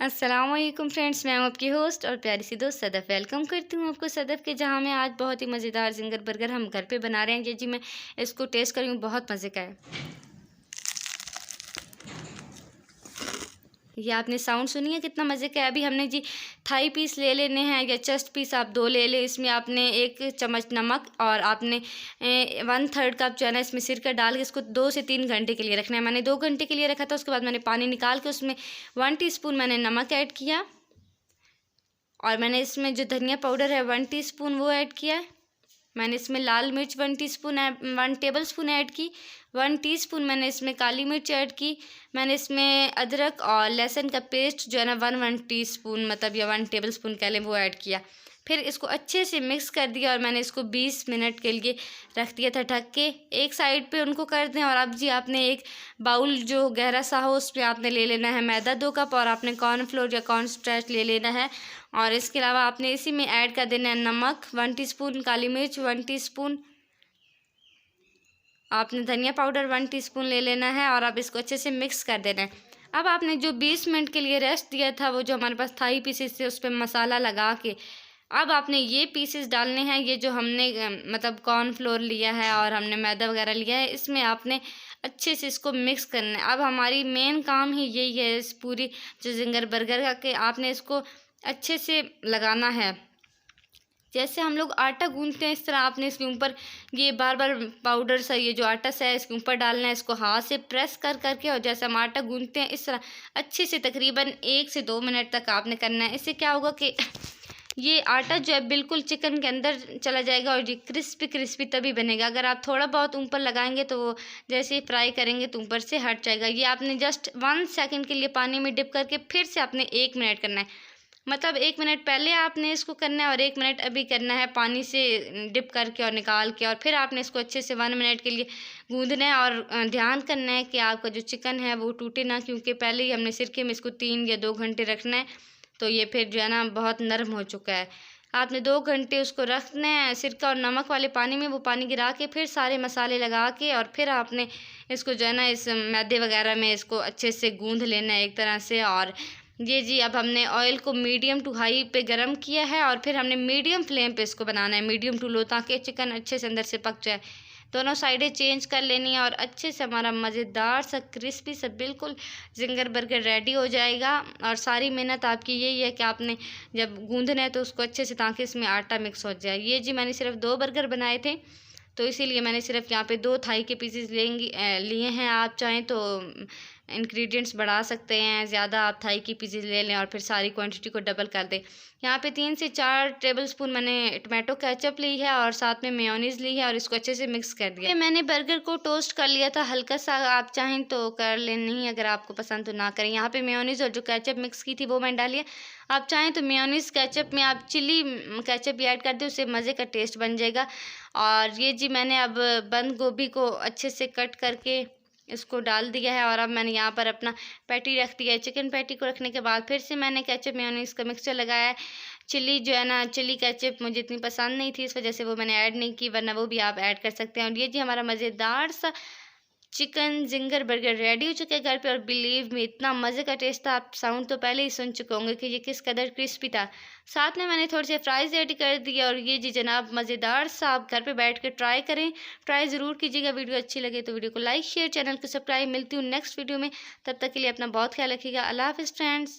अस्सलाम वालेकुम फ्रेंड्स, मैं हूं आपकी होस्ट और प्यारी सी दोस्त सदफ़। वेलकम करती हूं आपको सदफ़ के, जहां मैं आज बहुत ही मज़ेदार ज़िंगर बर्गर हम घर पे बना रहे हैं। ये जी मैं इसको टेस्ट करी हूँ, बहुत मज़े का है। ये आपने साउंड सुनी है कितना मज़े का है। अभी हमने जी थाई पीस ले लेने हैं या चेस्ट पीस आप 2 ले लें। इसमें आपने 1 चम्मच नमक और आपने 1/3 कप जो है ना इसमें सिरका डाल के इसको 2 से 3 घंटे के लिए रखना है। मैंने 2 घंटे के लिए रखा था। उसके बाद मैंने पानी निकाल के उसमें 1 टीस्पून मैंने नमक ऐड किया और मैंने इसमें जो धनिया पाउडर है 1 टीस्पून वो ऐड किया है। मैंने इसमें लाल मिर्च 1 टेबलस्पून ऐड की। 1 टीस्पून मैंने इसमें काली मिर्च ऐड की। मैंने इसमें अदरक और लहसुन का पेस्ट जो है ना 1 टीस्पून मतलब या 1 टेबलस्पून कह लें वो ऐड किया। फिर इसको अच्छे से मिक्स कर दिया और मैंने इसको 20 मिनट के लिए रख दिया था ढक के। एक साइड पे उनको कर दें। और अब जी आपने एक बाउल जो गहरा सा हो उसमें आपने ले लेना है मैदा 2 कप और आपने कॉर्नफ्लोर या कॉर्नस्टार्च ले लेना है। और इसके अलावा आपने इसी में ऐड कर देना है नमक 1 टीस्पून, काली मिर्च 1 टीस्पून, आपने धनिया पाउडर 1 टीस्पून ले लेना है और आप इसको अच्छे से मिक्स कर देना है। अब आपने जो 20 मिनट के लिए रेस्ट दिया था वो जो हमारे पास थाई पीसेस थे उस पर मसाला लगा के अब आपने ये पीसेस डालने हैं। ये जो हमने मतलब कॉर्नफ्लोर लिया है और हमने मैदा वगैरह लिया है, इसमें आपने अच्छे से इसको मिक्स करना है। अब हमारी मेन काम ही यही है इस पूरी जो ज़िंगर बर्गर का, कि आपने इसको अच्छे से लगाना है। जैसे हम लोग आटा गूंथते हैं इस तरह आपने इसके ऊपर ये बार बार पाउडर सा ये जो आटा सा है इसके ऊपर डालना है। इसको हाथ से प्रेस कर करके और जैसे हम आटा गूंथते हैं इस तरह अच्छे से तकरीबन 1 से 2 मिनट तक आपने करना है। इससे क्या होगा कि ये आटा जो है बिल्कुल चिकन के अंदर चला जाएगा और ये क्रिस्पी क्रिस्पी तभी बनेगा। अगर आप थोड़ा बहुत ऊपर लगाएंगे तो वो जैसे ही फ्राई करेंगे तो ऊपर से हट जाएगा। ये आपने जस्ट 1 सेकंड के लिए पानी में डिप करके फिर से आपने 1 मिनट करना है। मतलब 1 मिनट पहले आपने इसको करना है और 1 मिनट अभी करना है पानी से डिप करके और निकाल के। और फिर आपने इसको अच्छे से 1 मिनट के लिए गूंदना है और ध्यान करना है कि आपका जो चिकन है वो टूटे ना, क्योंकि पहले ही हमने सिरके में इसको 3 या 2 घंटे रखना है। तो ये फिर जो है ना बहुत नरम हो चुका है। आपने 2 घंटे उसको रखना है सिरका और नमक वाले पानी में। वो पानी गिरा के फिर सारे मसाले लगा के और फिर आपने इसको जो है ना इस मैदे वगैरह में इसको अच्छे से गूंद लेना है एक तरह से। और ये जी अब हमने ऑयल को मीडियम टू हाई पे गरम किया है और फिर हमने मीडियम फ्लेम पे इसको बनाना है, मीडियम टू लो, ताकि चिकन अच्छे से अंदर से पक जाए। दोनों साइडें चेंज कर लेनी है और अच्छे से हमारा मज़ेदार सा क्रिस्पी सा बिल्कुल ज़िंगर बर्गर रेडी हो जाएगा। और सारी मेहनत आपकी यही है कि आपने जब गूंदना है तो उसको अच्छे से, ताकि इसमें आटा मिक्स हो जाए। ये जी मैंने सिर्फ 2 बर्गर बनाए थे तो इसीलिए मैंने सिर्फ यहाँ पे 2 थाई के पीसेस लिए हैं। आप चाहें तो इंग्रेडिएंट्स बढ़ा सकते हैं, ज़्यादा आप थाई की पीसेस ले लें और फिर सारी क्वांटिटी को डबल कर दें। यहाँ पे 3 से 4 टेबलस्पून मैंने टमाटो केचप ली है और साथ में मेयोनीज़ ली है और इसको अच्छे से मिक्स कर दिया। मैंने बर्गर को टोस्ट कर लिया था हल्का सा, आप चाहें तो कर लें, नहीं अगर आपको पसंद तो ना करें। यहाँ पे मेयोनीज़ और जो केचप मिक्स की थी वो मैंने डाली है। आप चाहें तो मेयोनीज़ केचप में आप चिली केचप भी ऐड कर दें, उससे मज़े का टेस्ट बन जाएगा। और ये जी मैंने अब बंद गोभी को अच्छे से कट करके इसको डाल दिया है और अब मैंने यहाँ पर अपना पैटी रख दिया है। चिकन पैटी को रखने के बाद फिर से मैंने केचप मेयोनीज़ का मिक्सचर लगाया है। चिली जो है ना, चिली केचप मुझे इतनी पसंद नहीं थी, इस वजह से वो मैंने ऐड नहीं की, वरना वो भी आप ऐड कर सकते हैं। और ये जी हमारा मज़ेदार सा चिकन ज़िंगर बर्गर रेडी हो चुका है घर पे। और बिलीव में इतना मज़े का टेस्ट था, आप साउंड तो पहले ही सुन चुके होंगे कि ये किस कदर क्रिस्पी था। साथ में मैंने थोड़े से फ्राइज़ ऐड कर दिए। और ये जी जनाब मज़ेदार सा आप घर पे बैठ के ट्राई करें, ट्राई ज़रूर कीजिएगा। वीडियो अच्छी लगे तो वीडियो को लाइक शेयर, चैनल को सब्सक्राइब। मिलती हूँ नेक्स्ट वीडियो में, तब तक के लिए अपना बहुत ख्याल रखिएगा। अल्लाह हाफ़िज़ फ्रेंड्स।